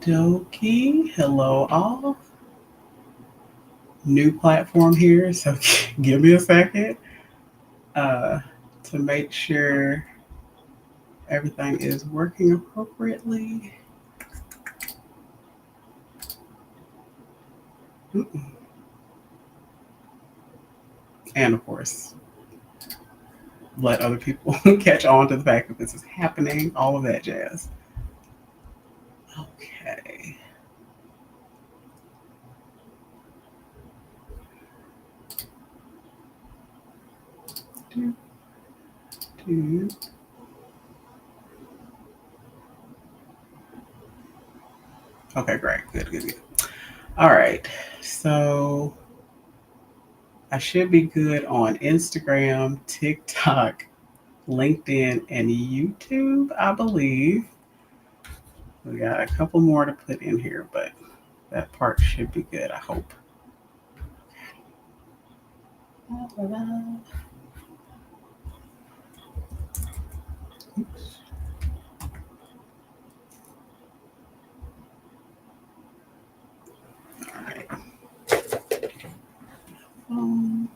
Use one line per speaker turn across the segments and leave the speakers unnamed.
Dokie. Hello, all. New platform here, so give me a second uh, to make sure everything is working appropriately. And of course, let other people catch on to the fact that this is happening, all of that jazz. Okay. Do, do. Okay, great. Good, good, good. All right. So I should be good on Instagram, TikTok, LinkedIn, and YouTube, I believe. We got a couple more to put in here, but that part should be good, I hope. All right. Um,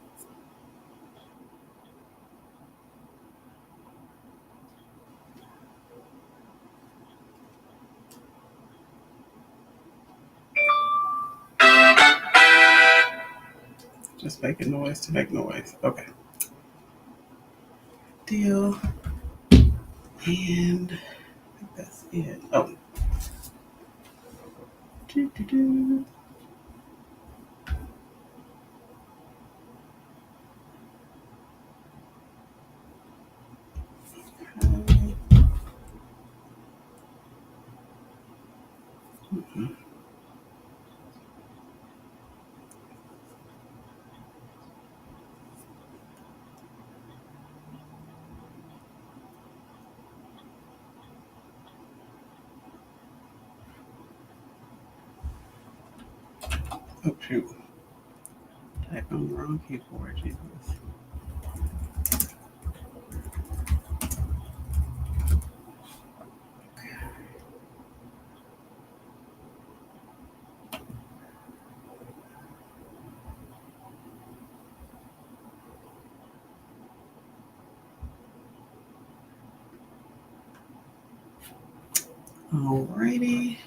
just making noise to make noise. Okay. Deal. And I think that's it. Oh. Doo-doo-doo. Okay. Mhm. Oh, shoot. Type on the wrong keyboard. Jesus. Alrighty.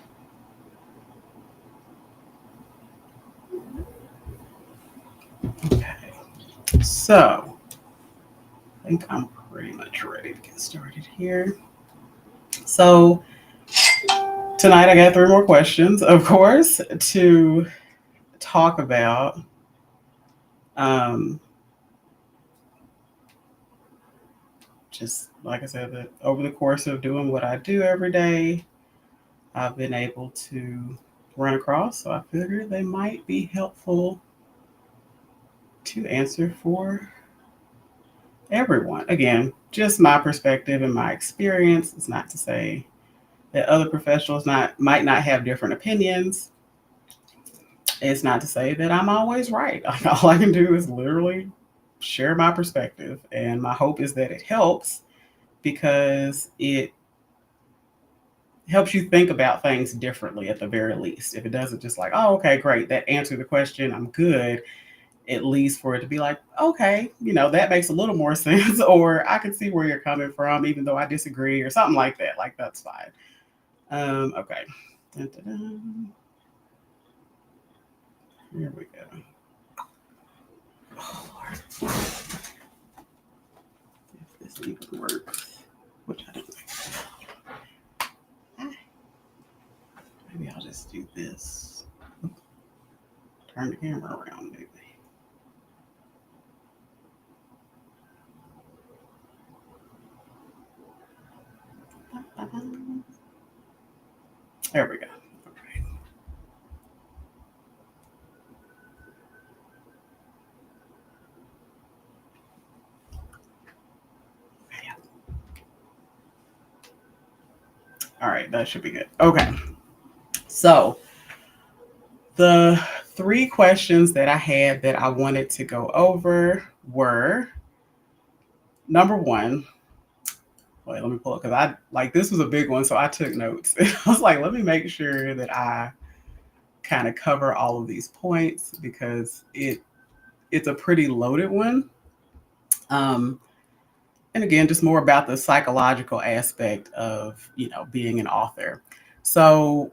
Okay. So, I think I'm pretty much ready to get started here. So, tonight I got three more questions, of course, to talk about. Um, just like I said, that over the course of doing what I do every day, I've been able to run across. So I figured they might be helpful to answer for everyone. Again, just my perspective and my experience. It's not to say that other professionals might not have different opinions. It's not to say that I'm always right. All I can do is literally share my perspective, and my hope is that it helps because it helps you think about things differently at the very least. If it doesn't just like, oh, okay, great, that answered the question, I'm good. At least for it to be like, okay, that makes a little more sense, or I can see where you're coming from, even though I disagree, or something like that. Like that's fine. Okay. Dun, dun, dun. Here we go. Oh, Lord. If this even works, which I don't think. Maybe I'll just do this. Turn the camera around, maybe. There we go. Okay. All right, that should be good. Okay. So, the three questions that I had that I wanted to go over were number one, wait, let me pull it because I like this was a big one, so I took notes. I was like, let me make sure that I kind of cover all of these points because it's a pretty loaded one. Um, and again, just more about the psychological aspect of being an author. So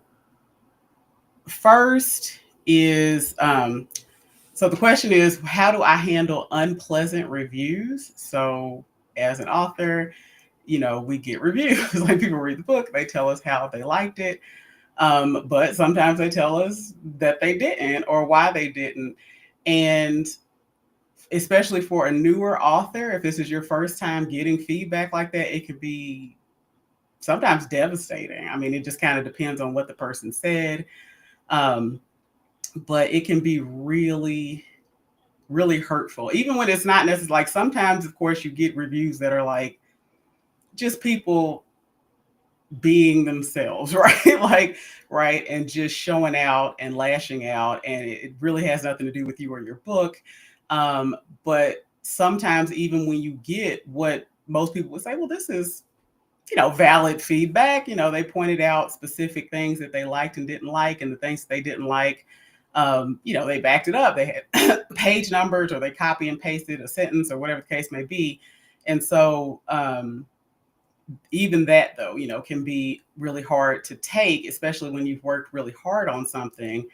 first is so the question is, how do I handle unpleasant reviews? So as an author, we get reviews. Like people read the book, they tell us how they liked it. But sometimes they tell us that they didn't or why they didn't. And especially for a newer author, if this is your first time getting feedback like that, it could be sometimes devastating. I mean, it just kind of depends on what the person said. Um, but it can be really, really hurtful, even when it's not necessarily like sometimes, of course, you get reviews that are like just people being themselves, right? Like, right. And just showing out and lashing out. And it really has nothing to do with you or your book. Um, but sometimes, even when you get what most people would say, well, this is, valid feedback, they pointed out specific things that they liked and didn't like, and the things they didn't like, they backed it up. They had page numbers or they copy and pasted a sentence or whatever the case may be. And so, even that though can be really hard to take, especially when you've worked really hard on something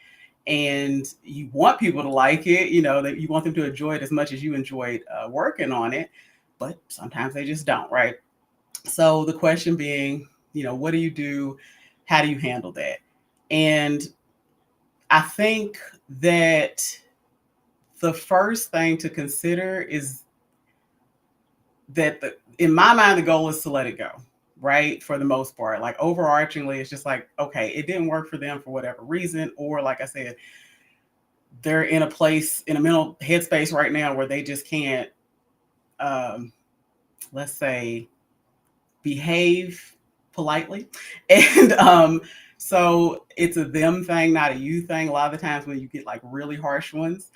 and you want people to like it, that you want them to enjoy it as much as you enjoyed working on it, but sometimes they just don't, right? So the question being, what do you do? How do you handle that? And I think that the first thing to consider is that in my mind, the goal is to let it go, right? For the most part, like overarchingly, it's just like, okay, it didn't work for them for whatever reason. Or like I said, they're in a place, in a mental headspace right now where they just can't, let's say, behave politely. And so it's a them thing, not a you thing. A lot of the times when you get like really harsh ones.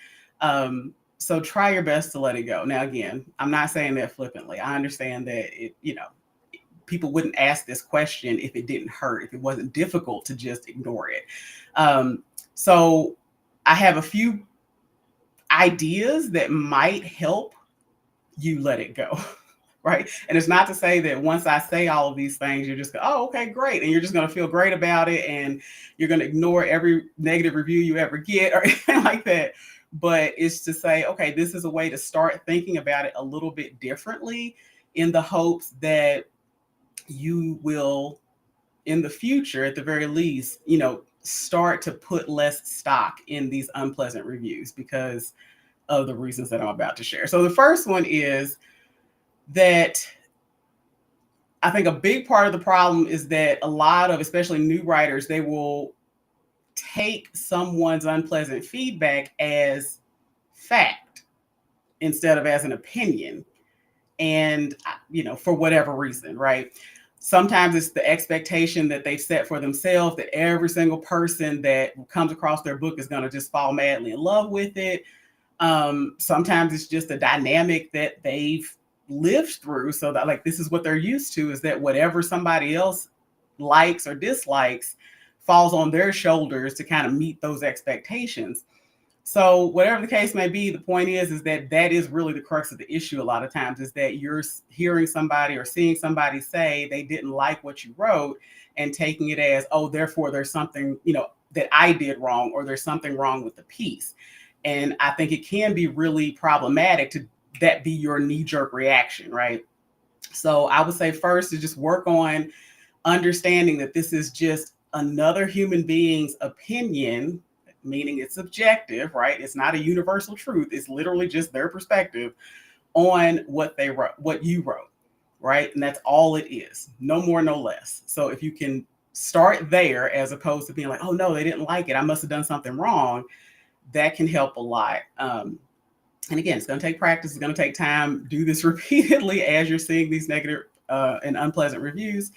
So try your best to let it go. Now, again, I'm not saying that flippantly. I understand that people wouldn't ask this question if it didn't hurt, if it wasn't difficult to just ignore it. So I have a few ideas that might help you let it go. Right. And it's not to say that once I say all of these things, you're just oh, okay, great. And you're just going to feel great about it. And you're going to ignore every negative review you ever get or anything like that. But it's to say, okay, this is a way to start thinking about it a little bit differently in the hopes that you will, in the future, at the very least, start to put less stock in these unpleasant reviews because of the reasons that I'm about to share. So the first one is that I think a big part of the problem is that a lot of, especially new writers, they will take someone's unpleasant feedback as fact instead of as an opinion. And, for whatever reason, right? Sometimes it's the expectation that they've set for themselves that every single person that comes across their book is going to just fall madly in love with it. Sometimes it's just a dynamic that they've lived through. So that like, this is what they're used to, is that whatever somebody else likes or dislikes falls on their shoulders to kind of meet those expectations. So whatever the case may be, the point is that is really the crux of the issue. A lot of times is that you're hearing somebody or seeing somebody say they didn't like what you wrote and taking it as, oh, therefore there's something, that I did wrong, or there's something wrong with the piece. And I think it can be really problematic to that be your knee-jerk reaction, right? So I would say first to just work on understanding that this is just another human being's opinion, meaning it's subjective, right? It's not a universal truth. It's literally just their perspective on what they wrote, what you wrote, right? And that's all it is, no more, no less. So if you can start there as opposed to being like, oh no, they didn't like it, I must have done something wrong, that can help a lot. And again, it's going to take practice. It's going to take time. Do this repeatedly as you're seeing these negative and unpleasant reviews.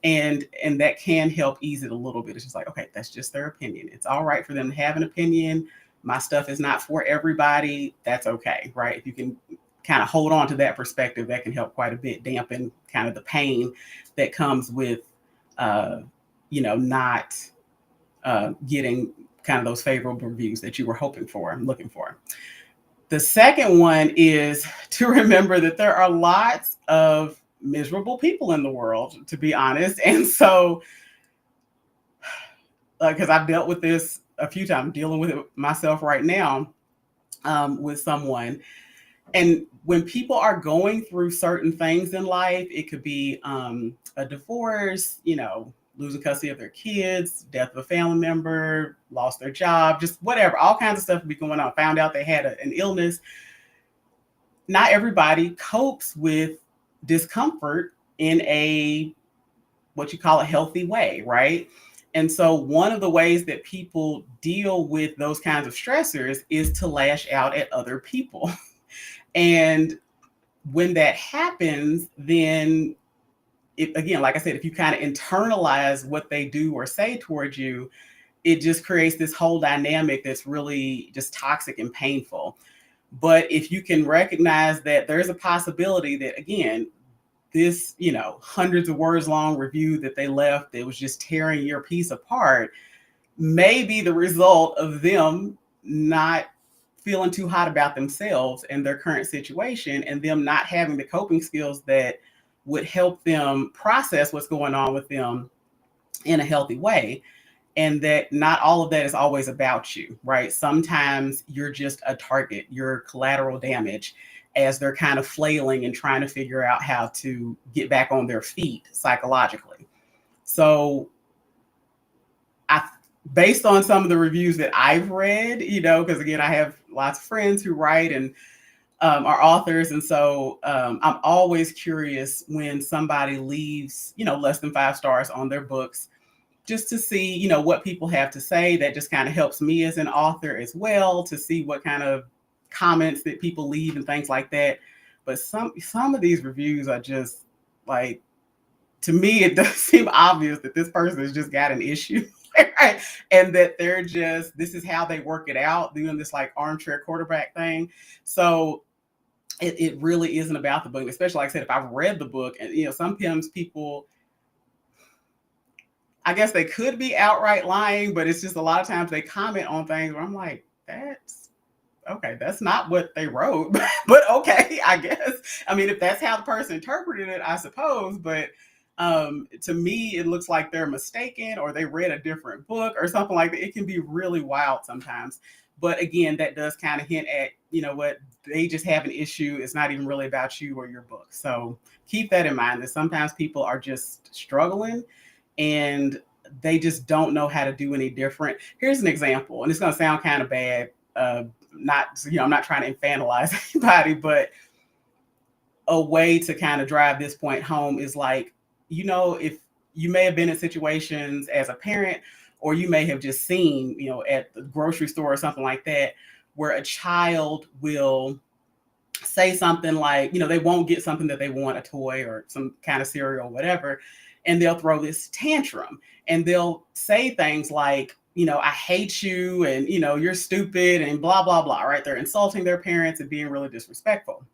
And that can help ease it a little bit. It's just like, okay, that's just their opinion. It's all right for them to have an opinion. My stuff is not for everybody. That's okay, right? If you can kind of hold on to that perspective, that can help quite a bit dampen kind of the pain that comes with, not getting kind of those favorable reviews that you were hoping for and looking for. The second one is to remember that there are lots of miserable people in the world, to be honest. And so, because I've dealt with this a few times, dealing with it myself right now, with someone. And when people are going through certain things in life, it could be a divorce, losing custody of their kids, death of a family member, lost their job, just whatever, all kinds of stuff would be going on. Found out they had an illness. Not everybody copes with discomfort in a, what you call a healthy way, right? And so one of the ways that people deal with those kinds of stressors is to lash out at other people. And when that happens, then again, like I said, if you kind of internalize what they do or say towards you, it just creates this whole dynamic that's really just toxic and painful. But if you can recognize that there's a possibility that, again, this, hundreds of words long review that they left that was just tearing your piece apart may be the result of them not feeling too hot about themselves and their current situation, and them not having the coping skills that would help them process what's going on with them in a healthy way. And that not all of that is always about you, right? Sometimes you're just a target, you're collateral damage as they're kind of flailing and trying to figure out how to get back on their feet psychologically. So based on some of the reviews that I've read, because again, I have lots of friends who write and are authors. And so I'm always curious when somebody leaves, less than 5 stars on their books, just to see, what people have to say. That just kind of helps me as an author as well, to see what kind of comments that people leave and things like that. But some of these reviews are just like, to me, it does seem obvious that this person has just got an issue. Right? And that they're just, this is how they work it out, doing this like armchair quarterback thing. So it really isn't about the book, especially like I said, if I've read the book. And sometimes people, I guess they could be outright lying, but it's just a lot of times they comment on things where I'm like, that's okay, that's not what they wrote, but okay, I guess. I mean, if that's how the person interpreted it, I suppose, but to me, it looks like they're mistaken or they read a different book or something like that. It can be really wild sometimes. But again, that does kind of hint at, what, they just have an issue. It's not even really about you or your book. So keep that in mind, that sometimes people are just struggling and they just don't know how to do any different. Here's an example, and it's going to sound kind of bad. I'm not trying to infantilize anybody, but a way to kind of drive this point home is like, if you may have been in situations as a parent, or you may have just seen, at the grocery store or something like that, where a child will say something like, they won't get something that they want, a toy or some kind of cereal or whatever, and they'll throw this tantrum and they'll say things like, I hate you, and, you're stupid, and blah, blah, blah, right? They're insulting their parents and being really disrespectful.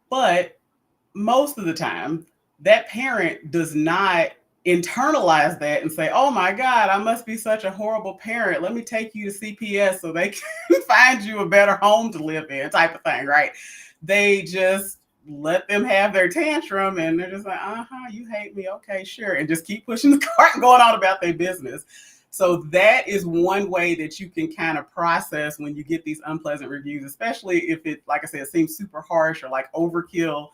But most of the time, that parent does not internalize that and say, oh my God, I must be such a horrible parent. Let me take you to CPS so they can find you a better home to live in, type of thing, right? They just let them have their tantrum and they're just like, you hate me. Okay, sure. And just keep pushing the cart and going on about their business. So that is one way that you can kind of process when you get these unpleasant reviews, especially if it, like I said, it seems super harsh or like overkill.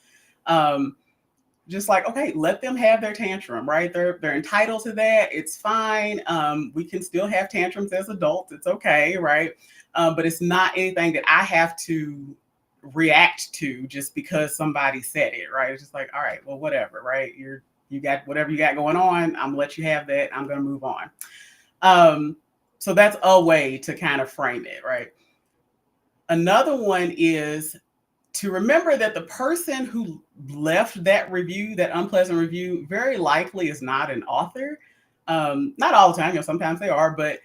Just like, okay, let them have their tantrum, right? They're entitled to that. It's fine. We can still have tantrums as adults. It's okay, right? But it's not anything that I have to react to just because somebody said it, right? It's just like, all right, well, whatever, right? You got whatever you got going on. I'm gonna let you have that. I'm gonna move on. So that's a way to kind of frame it, right? Another one is to remember that the person who left that review, that unpleasant review, very likely is not an author. Not all the time, sometimes they are, but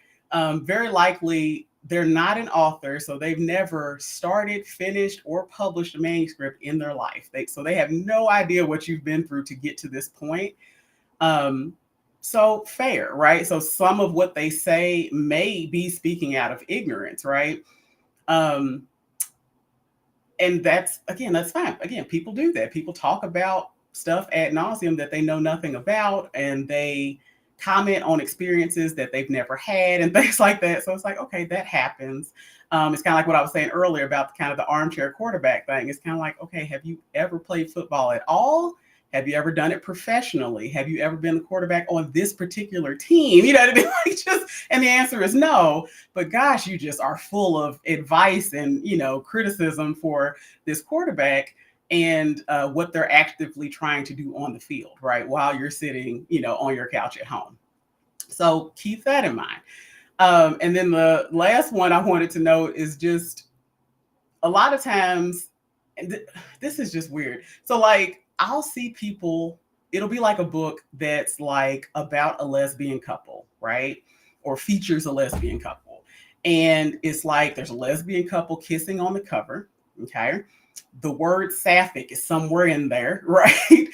very likely they're not an author, so they've never started, finished, or published a manuscript in their life. So they have no idea what you've been through to get to this point. So fair, right? So some of what they say may be speaking out of ignorance, right? Um, and that's fine. Again, people do that. People talk about stuff ad nauseum that they know nothing about, and they comment on experiences that they've never had and things like that. So it's like, okay, that happens. It's kind of like what I was saying earlier about kind of the armchair quarterback thing. It's kind of like, okay, have you ever played football at all? Have you ever done it professionally? Have you ever been the quarterback on this particular team? You know what I mean? Like and the answer is no. But gosh, you just are full of advice and criticism for this quarterback and what they're actively trying to do on the field, right? While you're sitting, on your couch at home. So keep that in mind. And then the last one I wanted to note is just a lot of times, this is just weird. So like, I'll see people, it'll be like a book that's like about a lesbian couple, right? Or features a lesbian couple. And it's like there's a lesbian couple kissing on the cover, okay? The word sapphic is somewhere in there, right?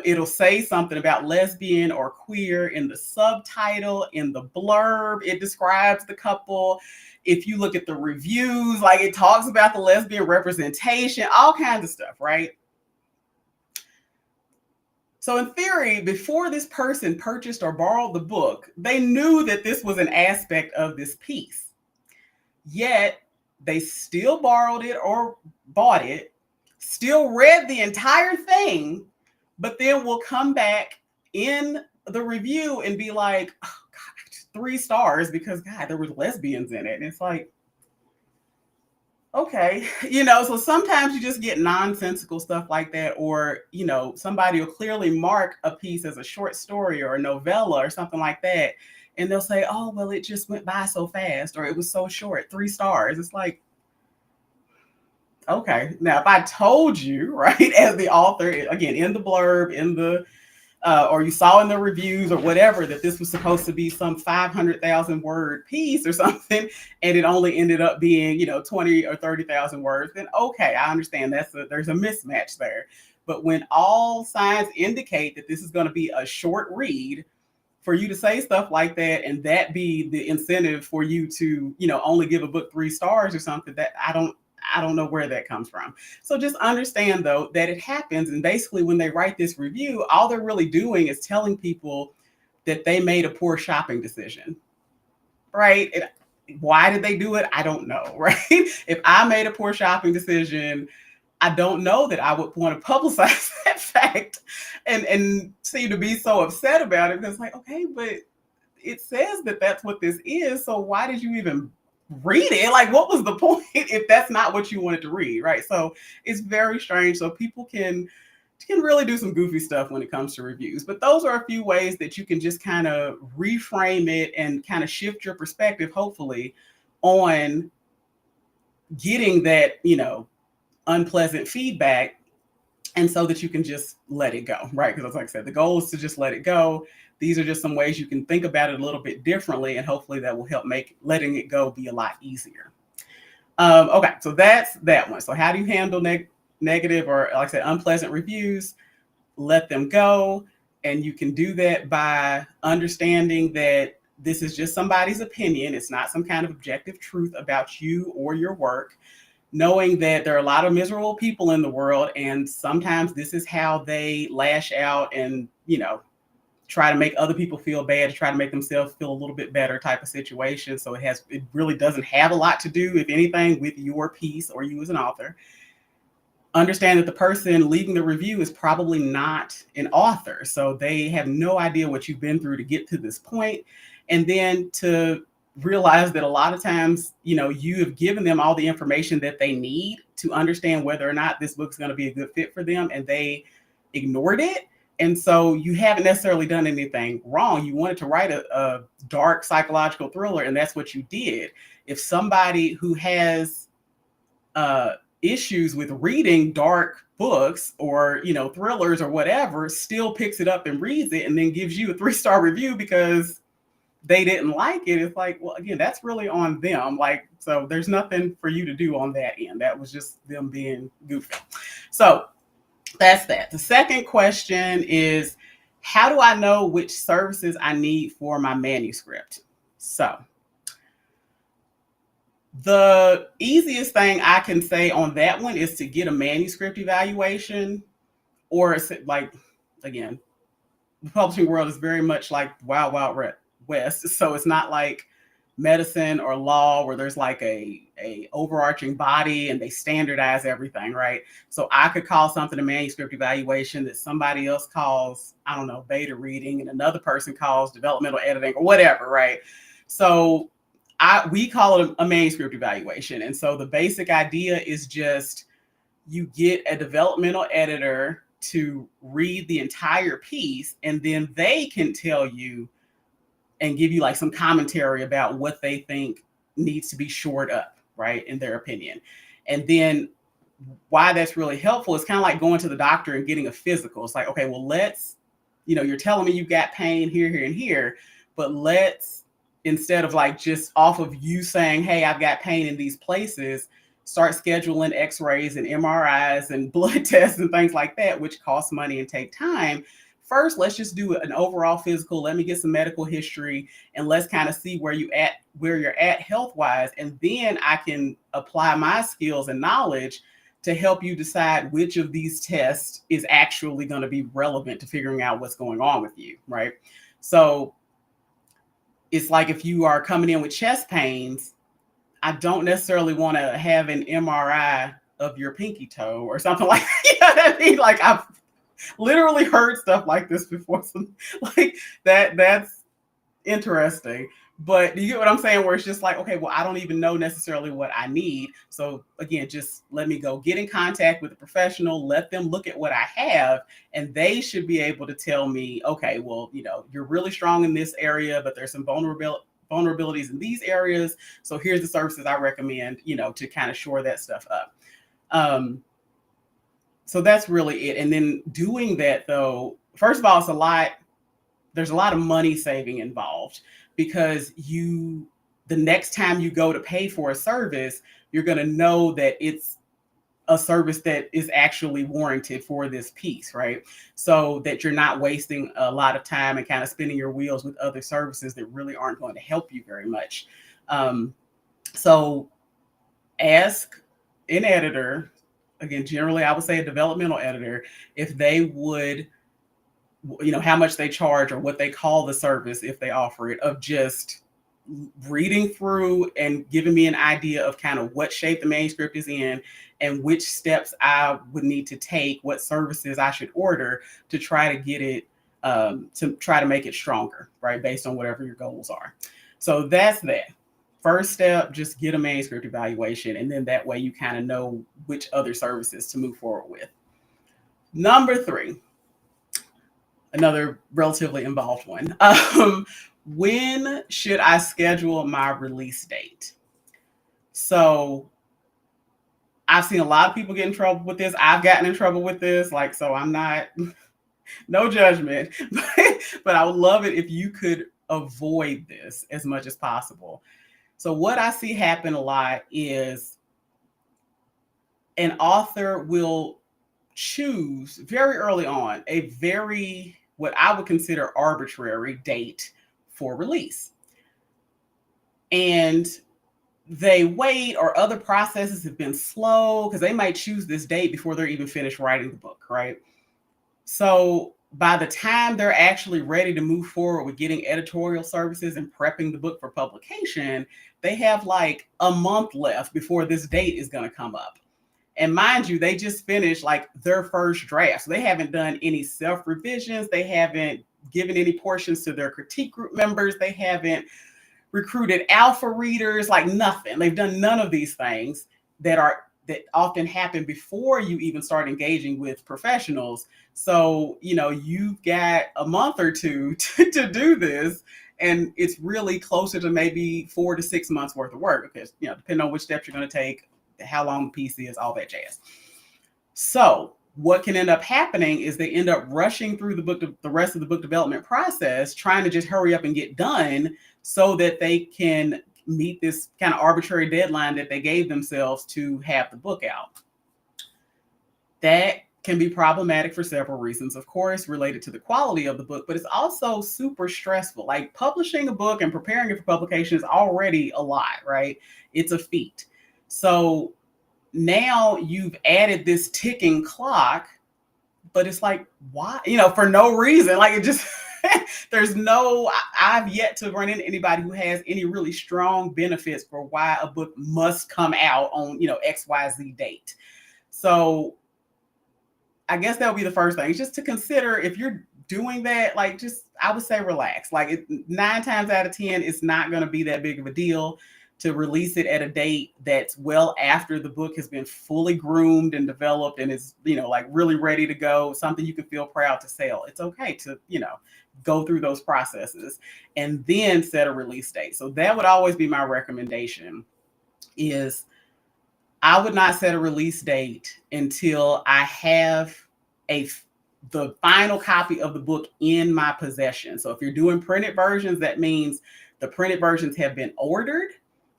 It'll say something about lesbian or queer in the subtitle, in the blurb. It describes the couple. If you look at the reviews, like it talks about the lesbian representation, all kinds of stuff, right? So in theory, before this person purchased or borrowed the book, they knew that this was an aspect of this piece. Yet they still borrowed it or bought it, still read the entire thing, but then will come back in the review and be like, oh, God, 3 stars because, God, there were lesbians in it. And it's like, okay, so sometimes you just get nonsensical stuff like that, or, somebody will clearly mark a piece as a short story or a novella or something like that. And they'll say, oh, well, it just went by so fast, or it was so short, 3 stars. It's like, okay, now if I told you, right, as the author, again, in the blurb, in the or you saw in the reviews or whatever that this was supposed to be some 500,000 word piece or something, and it only ended up being 20 or 30,000 words, then okay, I understand there's a mismatch there. But when all signs indicate that this is going to be a short read, for you to say stuff like that and that be the incentive for you to only give a book 3 stars or something, that I don't know where that comes from. So just understand, though, that it happens. And basically, when they write this review, all they're really doing is telling people that they made a poor shopping decision, right? And why did they do it? I don't know, right? If I made a poor shopping decision, I don't know that I would want to publicize that fact and seem to be so upset about it. Because like, okay, but it says that that's what this is. So why did you even read it? Like, what was the point if that's not what you wanted to read, right? So it's very strange. So people can really do some goofy stuff when it comes to reviews. But those are a few ways that you can just kind of reframe it and kind of shift your perspective, hopefully, on getting that, unpleasant feedback, and so that you can just let it go, right? Because like I said, the goal is to just let it go. These are just some ways you can think about it a little bit differently, and hopefully that will help make letting it go be a lot easier. Okay, so that's that one. So how do you handle negative or, like I said, unpleasant reviews? Let them go. And you can do that by understanding that this is just somebody's opinion. It's not some kind of objective truth about you or your work. Knowing that there are a lot of miserable people in the world, and sometimes this is how they lash out and, try to make other people feel bad, to try to make themselves feel a little bit better type of situation. So it really doesn't have a lot to do, if anything, with your piece or you as an author. Understand that the person leaving the review is probably not an author. So they have no idea what you've been through to get to this point. And then to realize that a lot of times, you have given them all the information that they need to understand whether or not this book's going to be a good fit for them, and they ignored it. And so you haven't necessarily done anything wrong. You wanted to write a dark psychological thriller, and that's what you did. If somebody who has issues with reading dark books or, thrillers or whatever, still picks it up and reads it and then gives you a 3-star review because they didn't like it, it's like, well, again, that's really on them. Like, so there's nothing for you to do on that end. That was just them being goofy. So that's that. The second question is, how do I know which services I need for my manuscript? So the easiest thing I can say on that one is to get a manuscript evaluation, or like, again, the publishing world is very much like Wild Wild West. So it's not like medicine or law where there's like a overarching body and they standardize everything, right? So I could call something a manuscript evaluation that somebody else calls, I don't know, beta reading, and another person calls developmental editing or whatever, right? So we call it a manuscript evaluation. And so the basic idea is just you get a developmental editor to read the entire piece, and then they can tell you and give you like some commentary about what they think needs to be shored up, right, in their opinion. And then why that's really helpful is kind of like going to the doctor and getting a physical. It's like, okay, well, let's, you're telling me you've got pain here, here, and here, but let's, instead of like just off of you saying, hey, I've got pain in these places, start scheduling x-rays and MRIs and blood tests and things like that, which cost money and take time. First, let's just do an overall physical. Let me get some medical history, and let's kind of see where you're at health-wise. And then I can apply my skills and knowledge to help you decide which of these tests is actually going to be relevant to figuring out what's going on with you, right? So it's like if you are coming in with chest pains, I don't necessarily want to have an MRI of your pinky toe or something like that. You know what I mean? Like, I've literally heard stuff like this before. Like that's interesting. But you get what I'm saying? Where it's just like, okay, well, I don't even know necessarily what I need. So again, just let me go get in contact with a professional, let them look at what I have, and they should be able to tell me, okay, well, you're really strong in this area, but there's some vulnerabilities in these areas. So here's the services I recommend, to kind of shore that stuff up. So that's really it. And then doing that, though, first of all, there's a lot of money saving involved, because the next time you go to pay for a service, you're going to know that it's a service that is actually warranted for this piece, right? So that you're not wasting a lot of time and kind of spinning your wheels with other services that really aren't going to help you very much. So ask an editor, again, generally I would say a developmental editor, if they would, how much they charge or what they call the service, if they offer it, of just reading through and giving me an idea of kind of what shape the manuscript is in and which steps I would need to take, what services I should order to try to get it, to try to make it stronger, right? Based on whatever your goals are. So that's that. First step, just get a manuscript evaluation. And then that way you kind of know which other services to move forward with. Number 3, another relatively involved one. When should I schedule my release date? So I've seen a lot of people get in trouble with this. I've gotten in trouble with this. Like, so I'm not, no judgment, but I would love it if you could avoid this as much as possible. So what I see happen a lot is an author will choose very early on what I would consider arbitrary date for release. And they wait, or other processes have been slow because they might choose this date before they're even finished writing the book, right? So by the time they're actually ready to move forward with getting editorial services and prepping the book for publication, they have like a month left before this date is going to come up. And mind you, they just finished like their first draft. So they haven't done any self-revisions. They haven't given any portions to their critique group members. They haven't recruited alpha readers, like nothing. They've done none of these things that often happen before you even start engaging with professionals. So, you've got a month or two to do this, and it's really closer to maybe 4 to 6 months worth of work, because, depending on which steps you're going to take, how long the piece is, all that jazz. So what can end up happening is they end up rushing through the rest of the book development process, trying to just hurry up and get done so that they can meet this kind of arbitrary deadline that they gave themselves to have the book out. That can be problematic for several reasons, of course, related to the quality of the book, but it's also super stressful. Like publishing a book and preparing it for publication is already a lot, right? It's a feat. So now you've added this ticking clock, but it's like, why? For no reason. Like it just, I've yet to run into anybody who has any really strong benefits for why a book must come out on, XYZ date. So I guess that would be the first thing, just to consider if you're doing that, like I would say relax. Like 9 times out of 10, it's not going to be that big of a deal to release it at a date that's well after the book has been fully groomed and developed and is, like really ready to go, something you can feel proud to sell. It's okay to, go through those processes and then set a release date. So that would always be my recommendation, is I would not set a release date until I have the final copy of the book in my possession. So if you're doing printed versions, that means the printed versions have been ordered.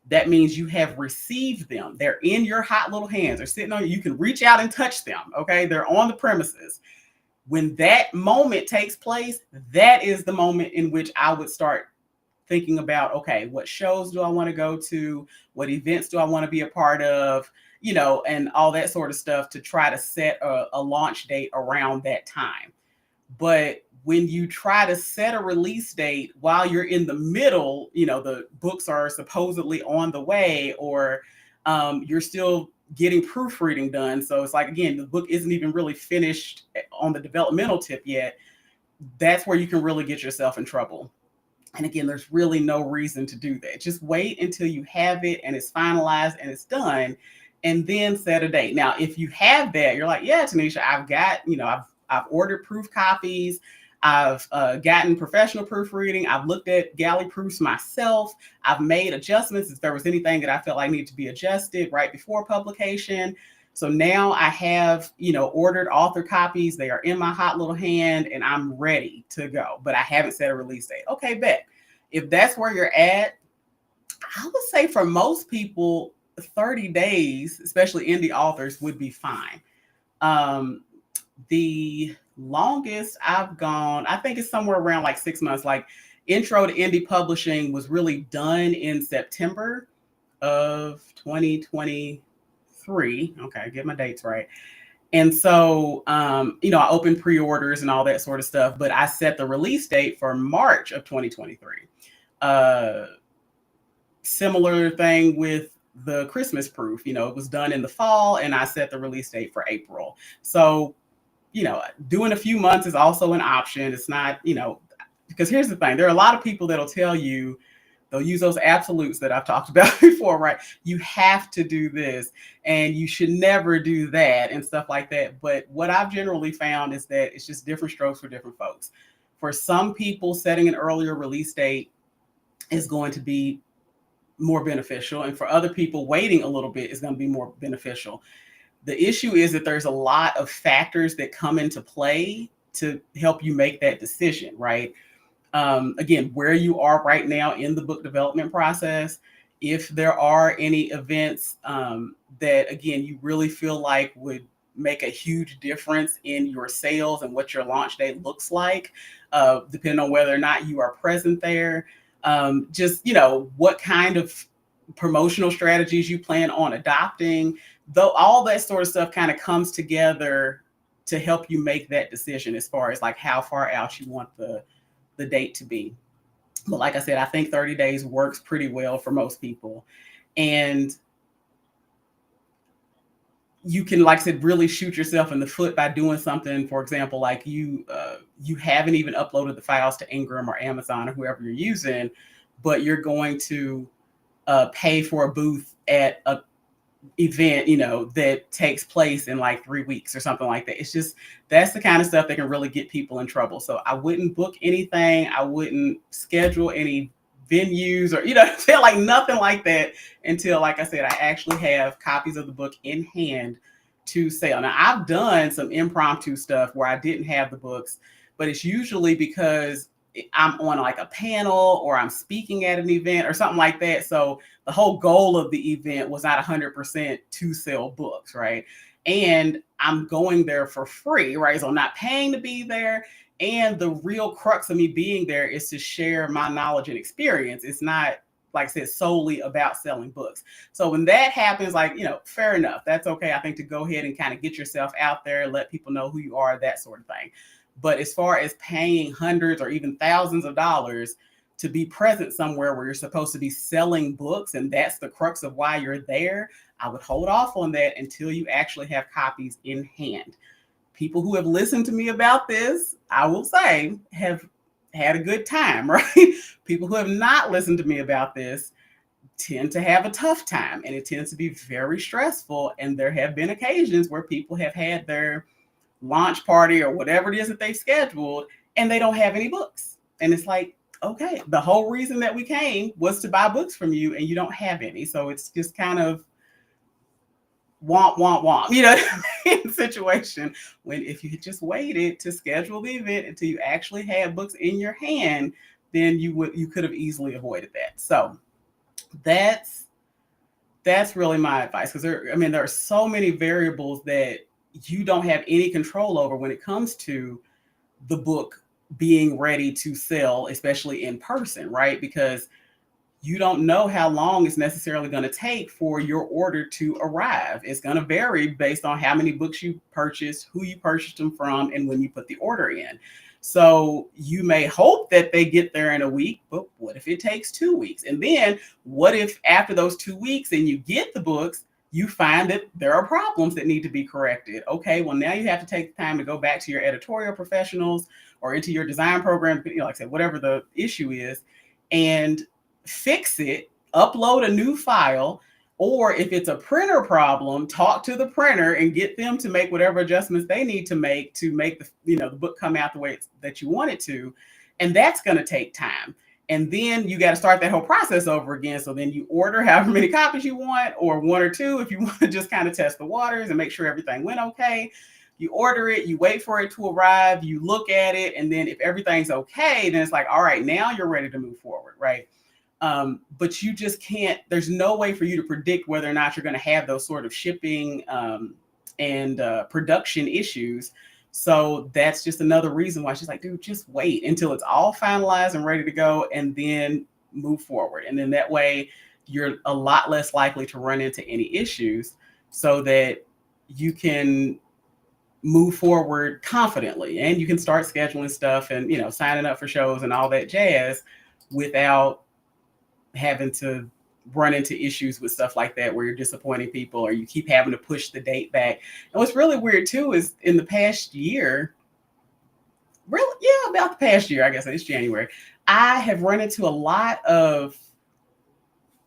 That means you have received them. They're in your hot little hands. They're sitting on you. You can reach out and touch them. Okay. They're on the premises. When that moment takes place, that is the moment in which I would start thinking about, okay, what shows do I want to go to? What events do I want to be a part of? And all that sort of stuff, to try to set a launch date around that time. But when you try to set a release date while you're in the middle, the books are supposedly on the way, or you're still getting proofreading done. So it's like, again, the book isn't even really finished on the developmental tip yet. That's where you can really get yourself in trouble. And again, there's really no reason to do that. Just wait until you have it and it's finalized and it's done, and then set a date. Now, if you have that, you're like, yeah, Tanisha, I've got, I've ordered proof copies. I've gotten professional proofreading. I've looked at galley proofs myself. I've made adjustments if there was anything that I felt like needed to be adjusted right before publication. So now I have, ordered author copies. They are in my hot little hand and I'm ready to go, but I haven't set a release date. Okay, bet. If that's where you're at, I would say for most people, 30 days, especially indie authors, would be fine. The longest I've gone, I think it's somewhere around like 6 months. Like Intro to Indie Publishing was really done in September of 2023. Okay, get my dates right. And so, I opened pre-orders and all that sort of stuff, but I set the release date for March of 2023. Similar thing with the Christmas proof, it was done in the fall and I set the release date for April. So, doing a few months is also an option. It's not, because here's the thing. There are a lot of people that'll tell you, they'll use those absolutes that I've talked about before, right? You have to do this and you should never do that and stuff like that. But what I've generally found is that it's just different strokes for different folks. For some people, setting an earlier release date is going to be more beneficial. And for other people, waiting a little bit is going to be more beneficial. The issue is that there's a lot of factors that come into play to help you make that decision, right? Again, where you are right now in the book development process, if there are any events that, again, you really feel like would make a huge difference in your sales and what your launch date looks like, depending on whether or not you are present there. Just, what kind of promotional strategies you plan on adopting, though all that sort of stuff kind of comes together to help you make that decision as far as like how far out you want the date to be. But like I said, I think 30 days works pretty well for most people. And you can, like I said, really shoot yourself in the foot by doing something, for example, like you haven't even uploaded the files to Ingram or Amazon or whoever you're using, but you're going to pay for a booth at a event, that takes place in like 3 weeks or something like that. It's just, that's the kind of stuff that can really get people in trouble. So I wouldn't book anything. I wouldn't schedule any venues or, like nothing like that until, like I said, I actually have copies of the book in hand to sell. Now, I've done some impromptu stuff where I didn't have the books, but it's usually because I'm on like a panel or I'm speaking at an event or something like that. So the whole goal of the event was not 100% to sell books, right? And I'm going there for free, right? So I'm not paying to be there. And the real crux of me being there is to share my knowledge and experience. It's not, like I said, solely about selling books. So when that happens, like, fair enough. That's okay. I think to go ahead and kind of get yourself out there, let people know who you are, that sort of thing. But as far as paying hundreds or even thousands of dollars to be present somewhere where you're supposed to be selling books, and that's the crux of why you're there, I would hold off on that until you actually have copies in hand. People who have listened to me about this, I will say, have had a good time, right? People who have not listened to me about this tend to have a tough time, and it tends to be very stressful. And there have been occasions where people have had their launch party or whatever it is that they scheduled, and they don't have any books. And it's like, okay, the whole reason that we came was to buy books from you, and you don't have any. So it's just kind of womp, womp, womp, situation. When if you had just waited to schedule the event until you actually had books in your hand, then you could have easily avoided that. So that's really my advice, because there are so many variables that you don't have any control over when it comes to the book being ready to sell, especially in person, right? Because you don't know how long it's necessarily going to take for your order to arrive. It's going to vary based on how many books you purchased, who you purchased them from, and when you put the order in. So you may hope that they get there in a week, but what if it takes 2 weeks? And then what if after those 2 weeks and you get the books, you find that there are problems that need to be corrected? Okay, well, now you have to take the time to go back to your editorial professionals or into your design program, like I said, whatever the issue is, and fix it, upload a new file. Or if it's a printer problem, talk to the printer and get them to make whatever adjustments they need to make the book come out the way that you want it to. And that's going to take time. And then you got to start that whole process over again. So then you order however many copies you want, or 1 or 2 if you want to just kind of test the waters and make sure everything went okay. You order it, you wait for it to arrive, you look at it, and then if everything's okay, then it's like, all right, now you're ready to move forward, right? But you just can't, there's no way for you to predict whether or not you're going to have those sort of shipping and production issues. So that's just another reason why she's like, dude, just wait until it's all finalized and ready to go, and then move forward. And then that way you're a lot less likely to run into any issues, so that you can move forward confidently, and you can start scheduling stuff and, signing up for shows and all that jazz without having to run into issues with stuff like that where you're disappointing people or you keep having to push the date back. And what's really weird too is in the past year, about the past year, I guess it's January, I have run into a lot of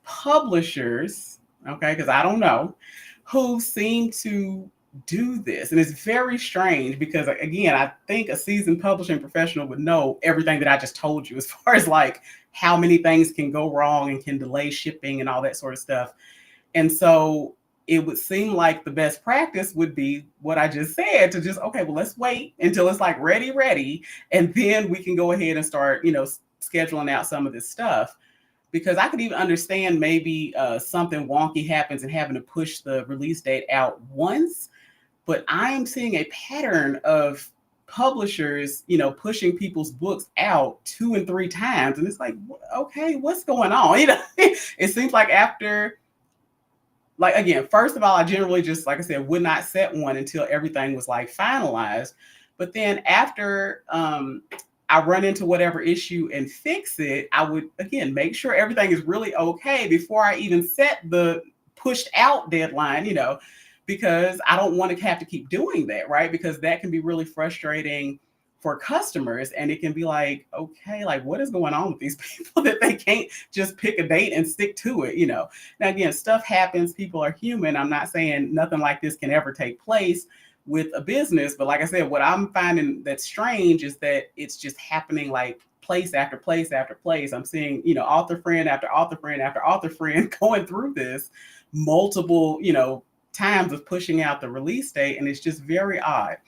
publishers, okay, because I don't know, who seem to do this. And it's very strange because, again, I think a seasoned publishing professional would know everything that I just told you as far as like how many things can go wrong and can delay shipping and all that sort of stuff. And so it would seem like the best practice would be what I just said, to just, okay, well, let's wait until it's like ready, and then we can go ahead and start, scheduling out some of this stuff. Because I could even understand maybe something wonky happens and having to push the release date out once. But I'm seeing a pattern of publishers, pushing people's books out 2 and 3 times. And it's like, okay, what's going on? It seems like after, like, again, first of all, I generally just, like I said, would not set one until everything was like finalized. But then after I run into whatever issue and fix it, I would, again, make sure everything is really okay before I even set the pushed out deadline, because I don't want to have to keep doing that, right? Because that can be really frustrating for customers. And it can be like, okay, like what is going on with these people that they can't just pick a date and stick to it, Now, again, stuff happens. People are human. I'm not saying nothing like this can ever take place with a business. But like I said, what I'm finding that's strange is that it's just happening like place after place after place. I'm seeing, author friend after author friend after author friend going through this multiple, times of pushing out the release date. And it's just very odd.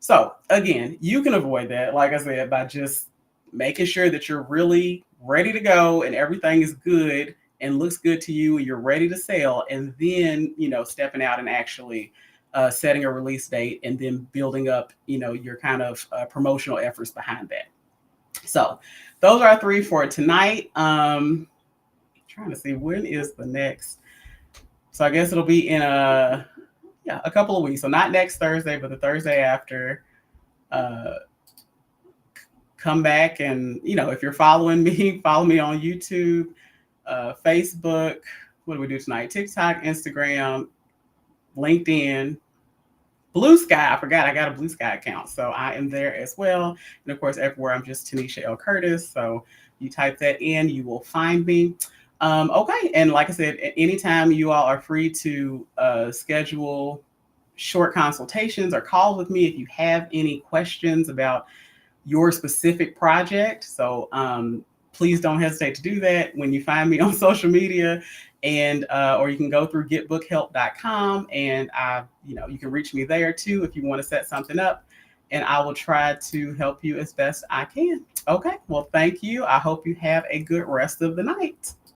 So again, you can avoid that, like I said, by just making sure that you're really ready to go and everything is good and looks good to you and you're ready to sell, and then stepping out and actually setting a release date and then building up your kind of promotional efforts behind that. So those are our three for tonight. Trying to see when is the next. So I guess it'll be in a couple of weeks. So not next Thursday, but the Thursday after. Come back and if you're following me, follow me on YouTube, Facebook. What do we do tonight? TikTok, Instagram, LinkedIn, Blue Sky. I forgot I got a Blue Sky account, so I am there as well. And of course, everywhere I'm just Tanisha L. Curtis. So you type that in, you will find me. Okay, and like I said, anytime you all are free to schedule short consultations or calls with me if you have any questions about your specific project. So please don't hesitate to do that when you find me on social media, and or you can go through getbookhelp.com, and you can reach me there too if you want to set something up, and I will try to help you as best I can. Okay, well, thank you. I hope you have a good rest of the night.